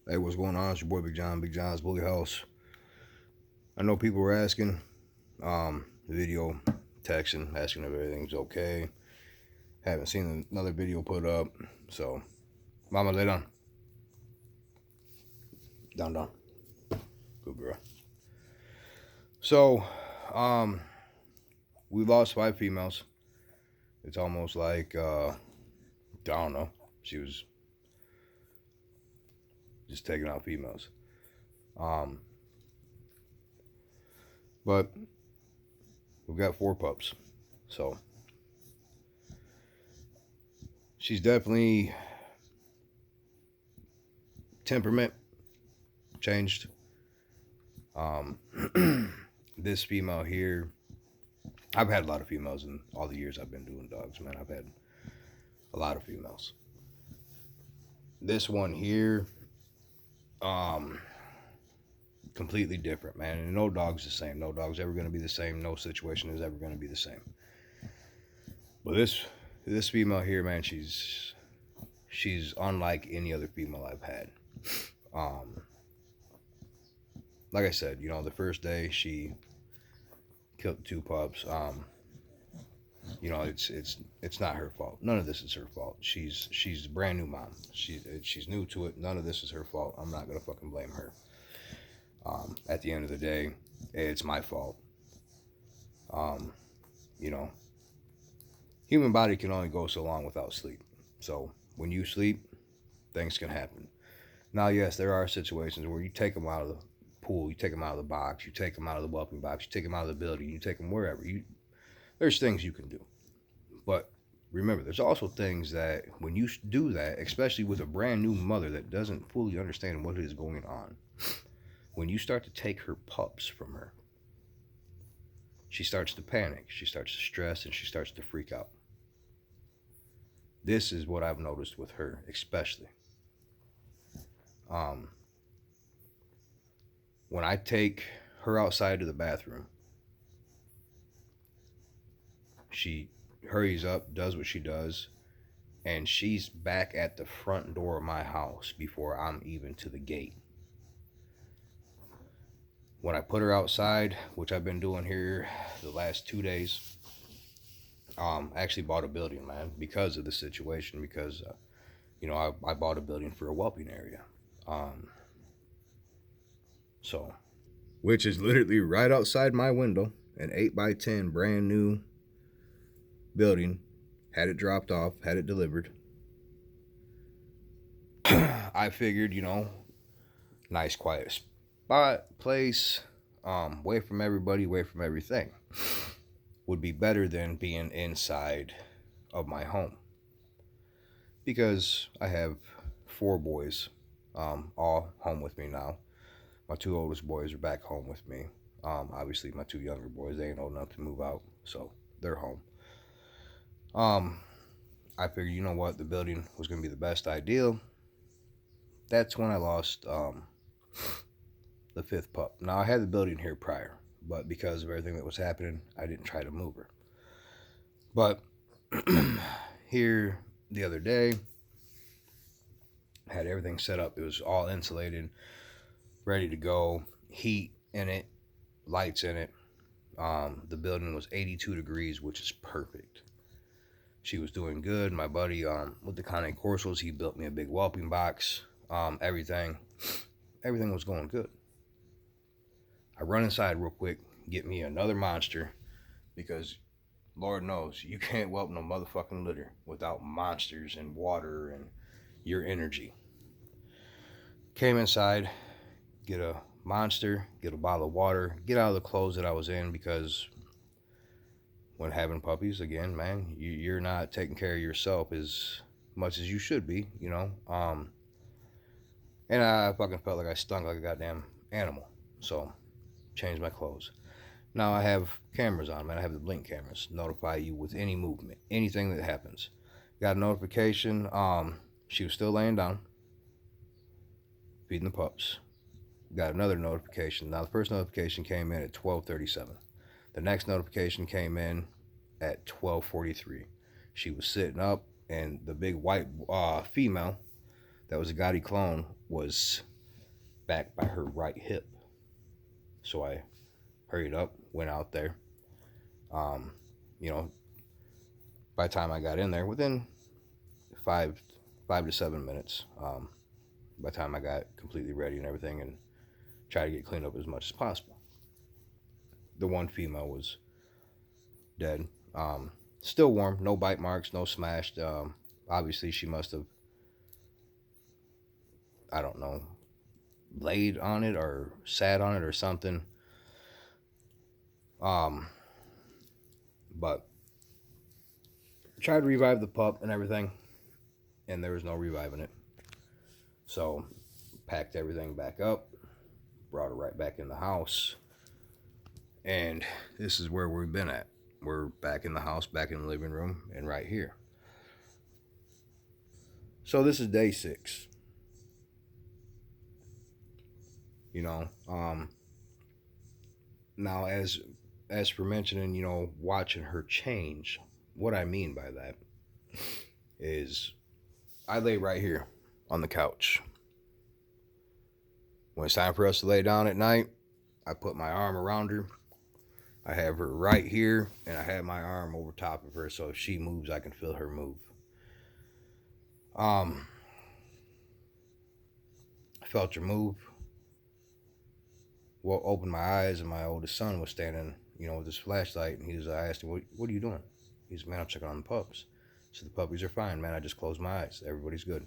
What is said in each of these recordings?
Hey, what's going on? It's your boy Big John, Big John's Bully House. I know people were asking, the video, texting, asking if everything's okay. Haven't seen another video put up, so Mama, lay down. Down. Good girl. So, we lost 5 females. It's almost like, I don't know. She was just taking out females. But we've got 4 pups. So, she's definitely temperament changed. This female here, I've had a lot of females in all the years I've been doing dogs, man. I've had a lot of females. This one here, completely different, man. And no dog's the same. No dog's ever going to be the same. No situation is ever going to be the same. But this female here, man, she's unlike any other female I've had. Like I said, the first day she killed 2 pups. It's not her fault. None of this is her fault. She's a brand new mom. She's new to it. None of this is her fault. I'm not gonna fucking blame her. At the end of the day, it's my fault. Human body can only go so long without sleep. So when you sleep, things can happen. Now, yes, there are situations where you take them out of the pool, you take them out of the box, you take them out of the whelping box, you take them out of the building, you take them wherever. There's things you can do. But remember, there's also things that when you do that, especially with a brand new mother that doesn't fully understand what is going on, when you start to take her pups from her, she starts to panic, she starts to stress, and she starts to freak out. This is what I've noticed with her, especially. When I take her outside to the bathroom, she hurries up, does what she does, and she's back at the front door of my house before I'm even to the gate. When I put her outside, which I've been doing here the last 2 days, I actually bought a building, man, because of the situation, because, I bought a building for a whelping area. Which is literally right outside my window, an 8x10 brand new building. Had it dropped off, had it delivered. I figured, nice quiet spot, place, away from everybody, away from everything, would be better than being inside of my home. Because I have 4 boys, all home with me now. My 2 oldest boys are back home with me. Obviously, my 2 younger boys, they ain't old enough to move out, so they're home. I figured, you know what, the building was going to be the best ideal. That's when I lost the 5th pup. Now, I had the building here prior, but because of everything that was happening, I didn't try to move her. But here the other day, had everything set up. It was all insulated, ready to go, heat in it, lights in it. The building was 82 degrees, which is perfect. She was doing good. My buddy, with the Cane Corsos, he built me a big whelping box. Everything was going good. I run inside real quick, get me another monster, because Lord knows you can't whelp no motherfucking litter without monsters and water and your energy. Came inside, get a monster, get a bottle of water, get out of the clothes that I was in, because when having puppies, again, man, you're not taking care of yourself as much as you should be, and I fucking felt like I stunk like a goddamn animal. So, changed my clothes. Now I have cameras on, man. I have the blink cameras. Notify you with any movement, anything that happens. Got a notification. She was still laying down, feeding the pups. Got another notification. Now the first notification came in at 12:37. The next notification came in at 12:43. She was sitting up, and the big white female that was a Gotti clone was back by her right hip. So I hurried up, went out there. You know, by the time I got in there, within 5 to 7 minutes, by the time I got completely ready and everything, and tried to get cleaned up as much as possible, the one female was dead. Still warm, no bite marks, no smashed. Obviously, she must have, I don't know, laid on it or sat on it or something. But tried to revive the pup and everything, and there was no reviving it. So packed everything back up, brought her right back in the house, and this is where we've been at. We're back in the house, back in the living room, and right here. So this is day 6. You know, now as for mentioning, you know, watching her change, what I mean by that is I lay right here on the couch. When it's time for us to lay down at night, I put my arm around her. I have her right here, and I have my arm over top of her, so if she moves, I can feel her move. I felt her move. Well, opened my eyes, and my oldest son was standing, you know, with his flashlight, and I asked him, what are you doing? He said, man, I'm checking on the pups. So the puppies are fine, man. I just closed my eyes. Everybody's good.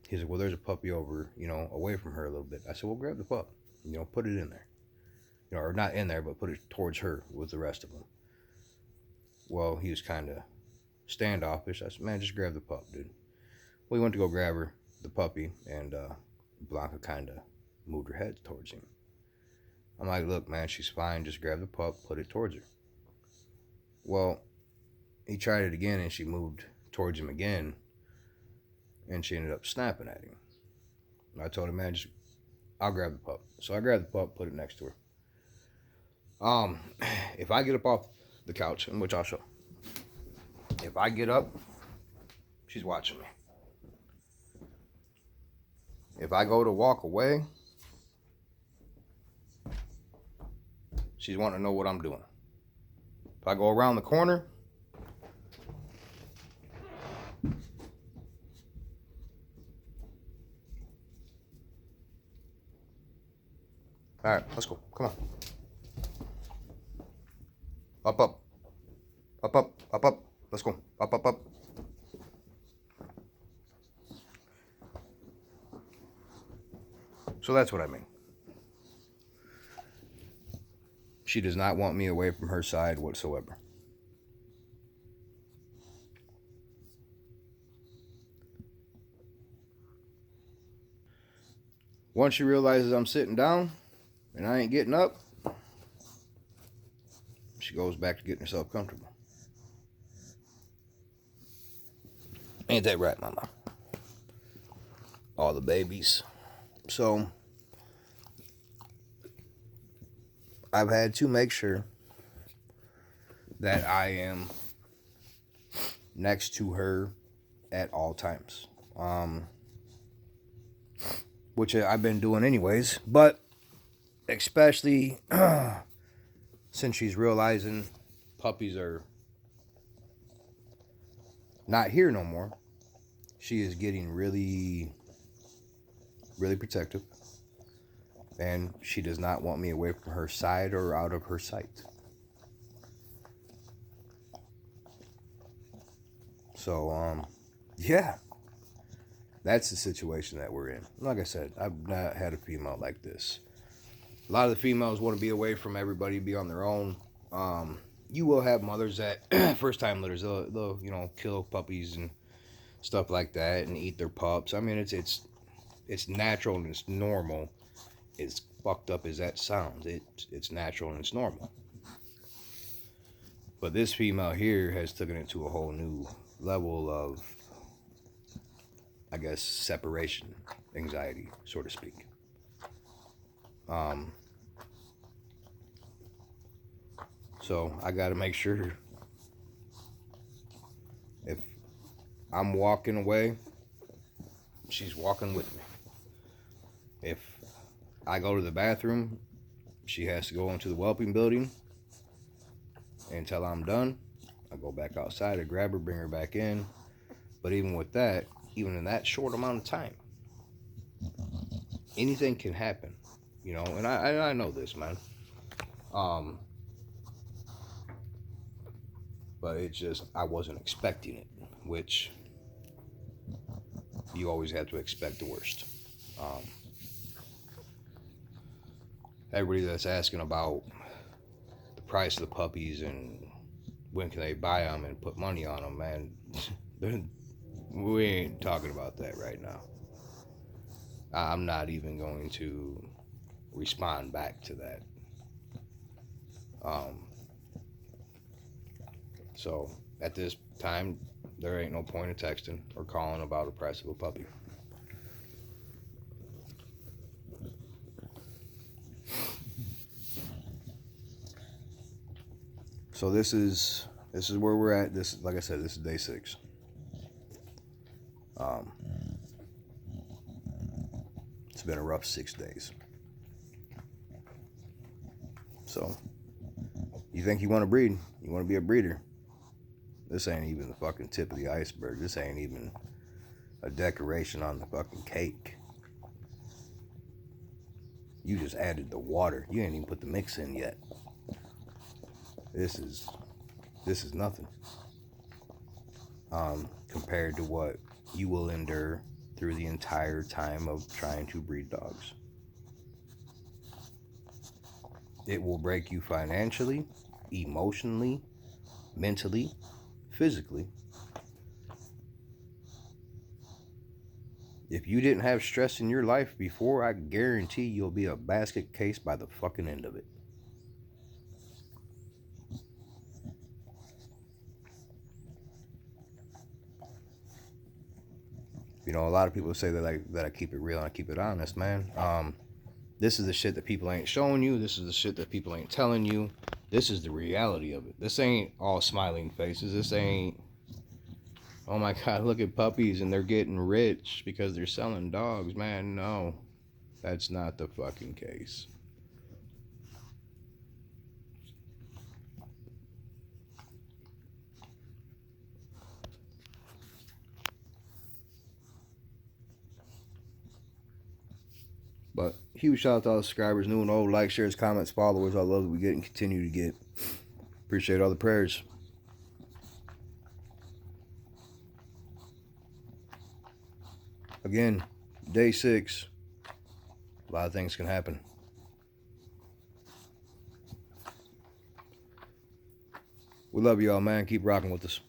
He said, well, there's a puppy over, you know, away from her a little bit. I said, well, grab the pup, you know, put it in there. You know, or not in there, but put it towards her with the rest of them. Well, he was kind of standoffish. I said, man, just grab the pup, dude. We went to go grab her, the puppy, and Blanca kind of moved her head towards him. I'm like, look, man, she's fine. Just grab the pup, put it towards her. Well, he tried it again, and she moved towards him again, and she ended up snapping at him. I told him, man, I'll grab the pup. So I grabbed the pup, put it next to her. If I get up off the couch, in which I'll show, if I get up, she's watching me. If I go to walk away, she's wanting to know what I'm doing. If I go around the corner, all right, let's go. Come on. Up, up. Up, up, up, up. Let's go. Up, up, up. So that's what I mean. She does not want me away from her side whatsoever. Once she realizes I'm sitting down and I ain't getting up, she goes back to getting herself comfortable. Ain't that right, Mama? All the babies. So I've had to make sure that I am next to her at all times. Which I've been doing anyways, but especially since she's realizing puppies are not here no more, she is getting really, really protective, and she does not want me away from her side or out of her sight. So, yeah, that's the situation that we're in. Like I said, I've not had a female like this. A lot of the females want to be away from everybody, be on their own. You will have mothers that, first-time litters, they'll you know, kill puppies and stuff like that and eat their pups. I mean, it's natural and it's normal. As fucked up as that sounds, it's natural and it's normal. But this female here has taken it to a whole new level of, I guess, separation anxiety, so to speak. So I got to make sure if I'm walking away, she's walking with me. If I go to the bathroom. She has to go into the whelping building until I'm done. I go back outside, I grab her, bring her back in. But even with that, even in that short amount of time, anything can happen, you know. And I know this, man. But it just, I wasn't expecting it, which you always have to expect the worst. Everybody that's asking about the price of the puppies and when can they buy them and put money on them, man, we ain't talking about that right now. I'm not even going to respond back to that. So at this time, there ain't no point in texting or calling about the price of a puppy. So this is where we're at. This, like I said, this is day 6. It's been a rough 6 days. So you think you want to breed? You want to be a breeder? This ain't even the fucking tip of the iceberg. This ain't even a decoration on the fucking cake. You just added the water. You ain't even put the mix in yet. This is nothing compared to what you will endure through the entire time of trying to breed dogs. It will break you financially, emotionally, mentally, physically. If you didn't have stress in your life before, I guarantee you'll be a basket case by the fucking end of it. You know, a lot of people say that I keep it real and I keep it honest, man. This is the shit that people ain't showing you. This is the shit that people ain't telling you. This is the reality of it. This ain't all smiling faces. This ain't, oh my God, look at puppies and they're getting rich because they're selling dogs. Man, no. That's not the fucking case. But huge shout out to all the subscribers, new and old, like, shares, comments, followers. I love that we get and continue to get. Appreciate all the prayers. Again, day 6. A lot of things can happen. We love y'all, man. Keep rocking with us.